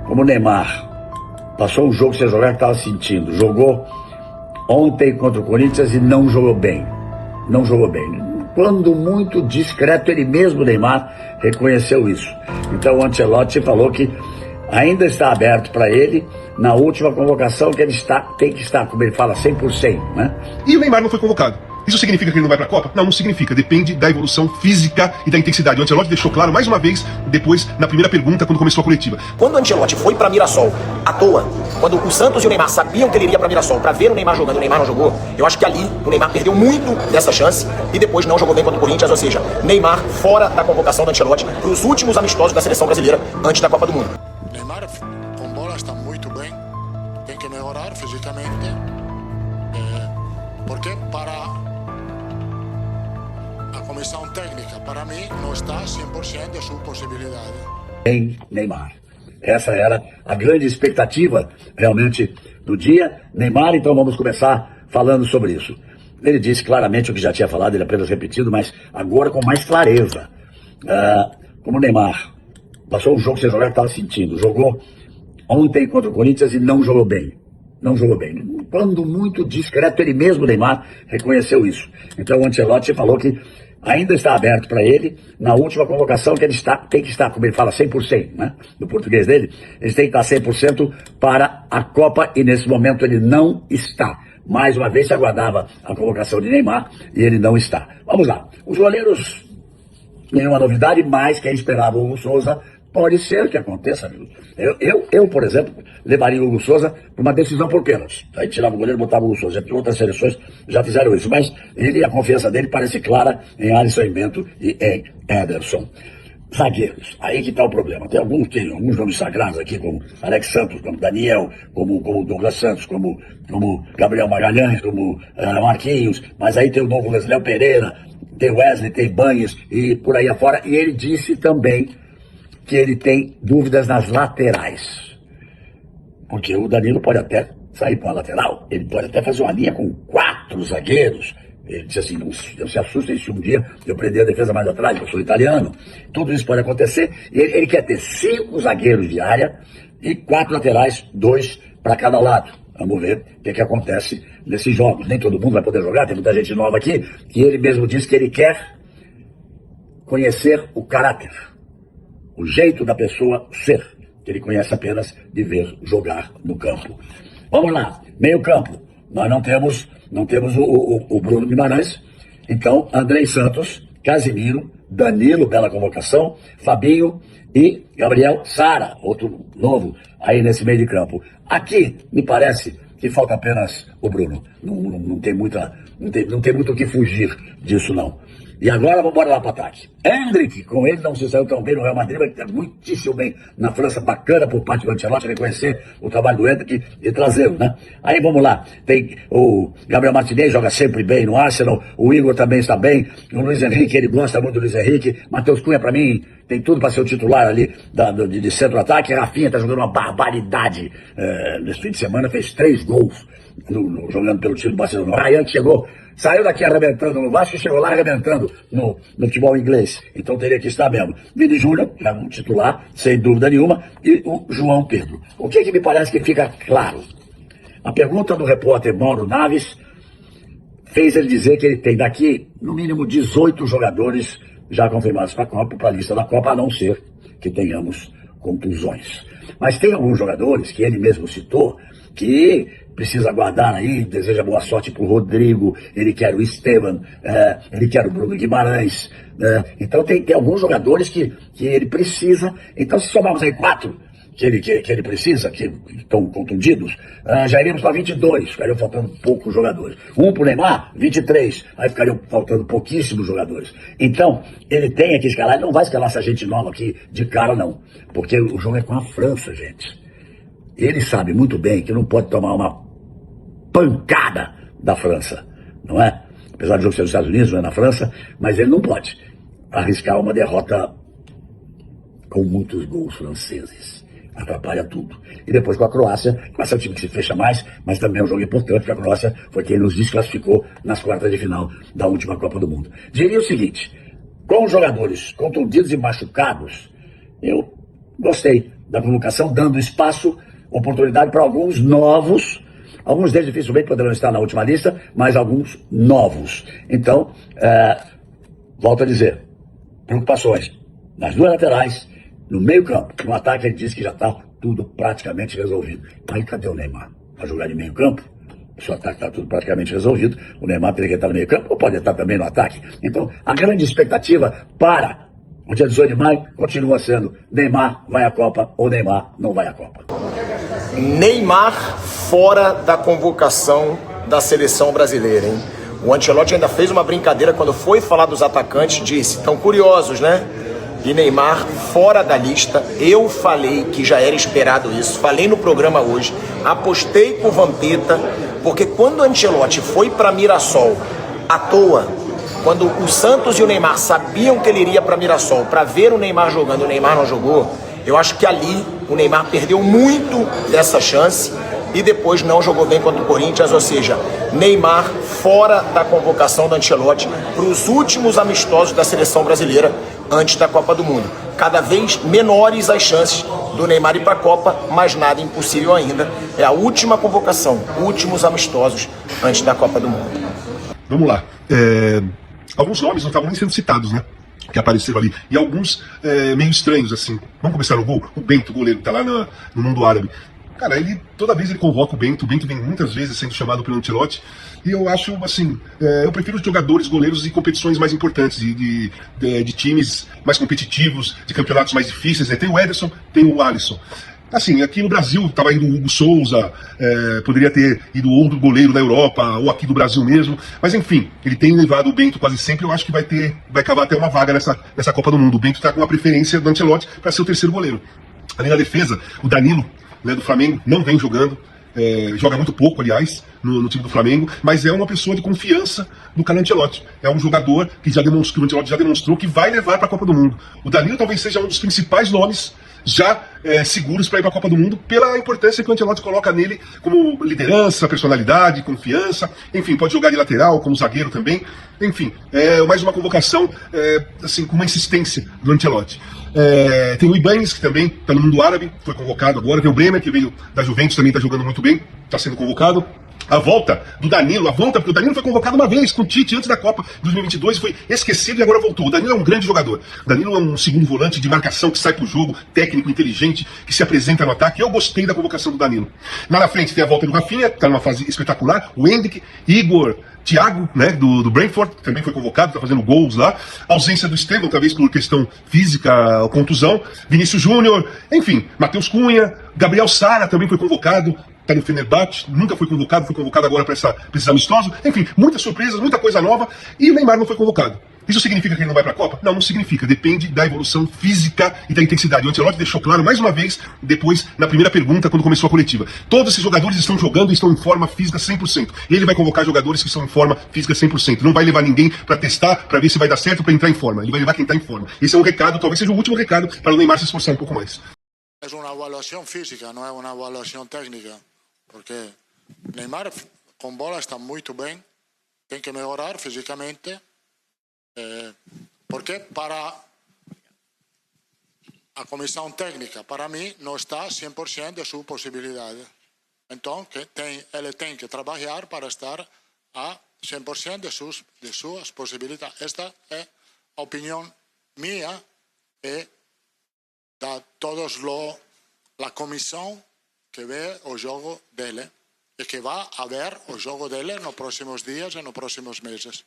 Como o Neymar passou um jogo sem jogar que estava sentindo, jogou ontem contra o Corinthians e não jogou bem. Não jogou bem. Quando muito discreto, ele mesmo, Neymar, reconheceu isso. Então o Ancelotti falou que ainda está aberto para ele na última convocação, que ele tem que estar, como ele fala, 100%, né? E o Neymar não foi convocado. Isso significa que ele não vai para a Copa? Não, não significa. Depende da evolução física e da intensidade. O Ancelotti deixou claro mais uma vez, depois, na primeira pergunta, quando começou a coletiva. Quando o Ancelotti foi para Mirassol, à toa, quando o Santos e o Neymar sabiam que ele iria para Mirassol para ver o Neymar jogando, o Neymar não jogou, eu acho que ali o Neymar perdeu muito dessa chance e depois não jogou bem contra o Corinthians, ou seja, Neymar fora da convocação do Ancelotti para os últimos amistosos da seleção brasileira antes da Copa do Mundo. Neymar com bola está muito bem, tem que melhorar fisicamente, porque para a comissão técnica, para mim, não está 100% de sua possibilidade. Em Neymar. Essa era a grande expectativa, realmente, do dia. Neymar, então vamos começar falando sobre isso. Ele disse claramente o que já tinha falado, ele apenas repetido, mas agora com mais clareza. Como o Neymar passou um jogo sem jogar que estava sentindo, jogou ontem contra o Corinthians e não jogou bem. Não jogou bem. Quando muito discreto, ele mesmo, Neymar, reconheceu isso. Então o Ancelotti falou que ainda está aberto para ele na última convocação, que ele tem que estar, como ele fala, 100%, né? No português dele, ele tem que estar 100% para a Copa e nesse momento ele não está. Mais uma vez se aguardava a convocação de Neymar e ele não está. Vamos lá. Os goleiros, nenhuma novidade, mas quem esperava o Hugo Souza, pode ser que aconteça, amigo. Eu, por exemplo, levaria o Hugo Souza para uma decisão por pênalti. Aí tirava o goleiro e botava o Hugo Souza. Outras seleções já fizeram isso, mas a confiança dele parece clara em Alisson e Bento e em Ederson. Zagueiros, aí que está o problema. Tem alguns nomes sagrados aqui, como Alex Santos, como Daniel, como Douglas Santos, como Gabriel Magalhães, como Marquinhos, mas aí tem o novo Léo Pereira, tem Wesley, tem Banhes e por aí afora. E ele disse também que ele tem dúvidas nas laterais. Porque o Danilo pode até sair para a lateral, ele pode até fazer uma linha com 4 zagueiros. Ele disse assim, não se assustem se um dia eu prender a defesa mais atrás, eu sou italiano. Tudo isso pode acontecer. E ele quer ter 5 zagueiros de área e 4 laterais, 2 para cada lado. Vamos ver o que acontece nesses jogos. Nem todo mundo vai poder jogar, tem muita gente nova aqui, que ele mesmo disse que ele quer conhecer o caráter, o jeito da pessoa ser, que ele conhece apenas de ver jogar no campo. Vamos lá, meio campo. Nós não temos o Bruno Guimarães, então Andrei Santos, Casimiro, Danilo, bela convocação, Fabinho e Gabriel Sara, outro novo aí nesse meio de campo. Aqui, me parece que falta apenas o Bruno. Não tem muito o que fugir disso, não. E agora vamos embora lá para o ataque. Hendrick, com ele não se saiu tão bem no Real Madrid, mas está muitíssimo bem na França, bacana por parte do Ancelotti reconhecer o trabalho do Hendrick e trazê-lo, né? Aí vamos lá, tem o Gabriel Martinez, joga sempre bem no Arsenal, o Igor também está bem, o Luiz Henrique, ele gosta muito do Luiz Henrique, Matheus Cunha para mim tem tudo para ser o titular ali de centro-ataque, Rafinha está jogando uma barbaridade, nesse fim de semana fez 3 gols jogando pelo time do Barcelona. O Ryan chegou, saiu daqui arrebentando no Vasco e chegou lá arrebentando no futebol inglês. Então teria que estar mesmo. Vini Júnior, é um titular, sem dúvida nenhuma, e o João Pedro. O que me parece que fica claro? A pergunta do repórter Mauro Naves fez ele dizer que ele tem daqui, no mínimo, 18 jogadores já confirmados para a Copa, para a lista da Copa, a não ser que tenhamos contusões. Mas tem alguns jogadores que ele mesmo citou que precisa aguardar aí, deseja boa sorte para o Rodrigo, ele quer o Esteban, ele quer o Bruno Guimarães. Então tem alguns jogadores que ele precisa. Então se somarmos aí 4 que ele precisa, que estão contundidos, já iremos para 22, ficariam faltando poucos jogadores. Um para o Neymar, 23, aí ficariam faltando pouquíssimos jogadores. Então, ele tem que escalar, ele não vai escalar essa gente nova aqui de cara não, porque o jogo é com a França, gente. Ele sabe muito bem que não pode tomar uma pancada da França, não é? Apesar do jogo ser nos Estados Unidos, não é na França, mas ele não pode arriscar uma derrota com muitos gols franceses. Atrapalha tudo. E depois com a Croácia é um time que se fecha mais, mas também é um jogo importante, porque a Croácia foi quem nos desclassificou nas quartas de final da última Copa do Mundo. Diria o seguinte, com os jogadores contundidos e machucados, eu gostei da convocação, dando espaço, oportunidade para alguns novos. Alguns deles dificilmente poderão estar na última lista, mas alguns novos. Então, volto a dizer, preocupações nas duas laterais, no meio campo. No ataque ele disse que já está tudo praticamente resolvido. Aí cadê o Neymar? Para jogar de meio campo? O seu ataque está tudo praticamente resolvido. O Neymar teria que estar no meio campo, ou pode estar também no ataque. Então, a grande expectativa para o dia 18 de maio continua sendo Neymar vai à Copa ou Neymar não vai à Copa. Neymar fora da convocação da seleção brasileira, hein? O Ancelotti ainda fez uma brincadeira quando foi falar dos atacantes, disse, tão curiosos, né? E Neymar fora da lista. Eu falei que já era esperado isso, falei no programa hoje, apostei com o Vampeta, porque quando o Ancelotti foi para Mirassol à toa, quando o Santos e o Neymar sabiam que ele iria para Mirassol para ver o Neymar jogando e o Neymar não jogou, eu acho que ali o Neymar perdeu muito dessa chance e depois não jogou bem contra o Corinthians, ou seja, Neymar fora da convocação do Ancelotti para os últimos amistosos da seleção brasileira antes da Copa do Mundo. Cada vez menores as chances do Neymar ir para a Copa, mas nada impossível ainda. É a última convocação, últimos amistosos antes da Copa do Mundo. Vamos lá. Alguns nomes não estavam nem sendo citados, né? Que apareceram ali. E alguns meio estranhos, assim. Vamos começar no gol? O Bento, goleiro, que tá lá no mundo árabe. Cara, toda vez ele convoca o Bento vem muitas vezes sendo chamado pelo Ancelotti, e eu acho, assim, eu prefiro jogadores, goleiros de competições mais importantes, de times mais competitivos, de campeonatos mais difíceis, né? Tem o Ederson, tem o Alisson. Assim, aqui no Brasil estava indo o Hugo Souza, poderia ter ido outro goleiro da Europa, ou aqui do Brasil mesmo, mas enfim, ele tem levado o Bento quase sempre, eu acho que vai cavar até uma vaga nessa Copa do Mundo. O Bento está com uma preferência do Ancelotti para ser o terceiro goleiro. Ali na defesa, o Danilo, né, do Flamengo, não vem jogando, joga muito pouco, aliás, no time do Flamengo, mas é uma pessoa de confiança do Carlo Ancelotti. É um jogador que o Ancelotti já demonstrou que vai levar para a Copa do Mundo. O Danilo talvez seja um dos principais nomes já seguros para ir para a Copa do Mundo, pela importância que o Ancelotti coloca nele como liderança, personalidade, confiança, enfim, pode jogar de lateral, como zagueiro também, enfim, mais uma convocação assim, com uma insistência do Ancelotti. Tem o Ibañez, que também está no mundo árabe, foi convocado agora, tem o Bremer, que veio da Juventus, também está jogando muito bem, está sendo convocado. A volta do Danilo, porque o Danilo foi convocado uma vez com o Tite antes da Copa de 2022, foi esquecido e agora voltou. O Danilo é um grande jogador. O Danilo é um segundo volante de marcação que sai pro jogo, técnico, inteligente, que se apresenta no ataque. Eu gostei da convocação do Danilo. Lá na frente tem a volta do Rafinha, que está numa fase espetacular. O Hendrick, Igor, Thiago, né, do Brentford, que também foi convocado, está fazendo gols lá. A ausência do Estevão, talvez por questão física, contusão. Vinícius Júnior, enfim, Matheus Cunha, Gabriel Sara também foi convocado. Está no Fenerbahçe, nunca foi convocado agora para esses amistosos. Enfim, muitas surpresas, muita coisa nova. E o Neymar não foi convocado. Isso significa que ele não vai para a Copa? Não, não significa. Depende da evolução física e da intensidade. O Ancelotti deixou claro mais uma vez, depois, na primeira pergunta, quando começou a coletiva. Todos esses jogadores estão jogando e estão em forma física 100%. Ele vai convocar jogadores que estão em forma física 100%. Não vai levar ninguém para testar, para ver se vai dar certo, para entrar em forma. Ele vai levar quem está em forma. Esse é um recado, talvez seja o último recado, para o Neymar se esforçar um pouco mais. Es una evaluación física, no es una evaluación técnica. Porque Neymar con bola está muy bien, tiene que mejorar físicamente, porque para la comisión técnica, para mí, no está 100% de sus posibilidades. Entonces, él tiene que trabajar para estar a 100% de sus posibilidades. Esta es la opinión mía y de todos la comisión que ve o jogo dele e que vai a ver o jogo dele nos próximos dias e nos próximos meses.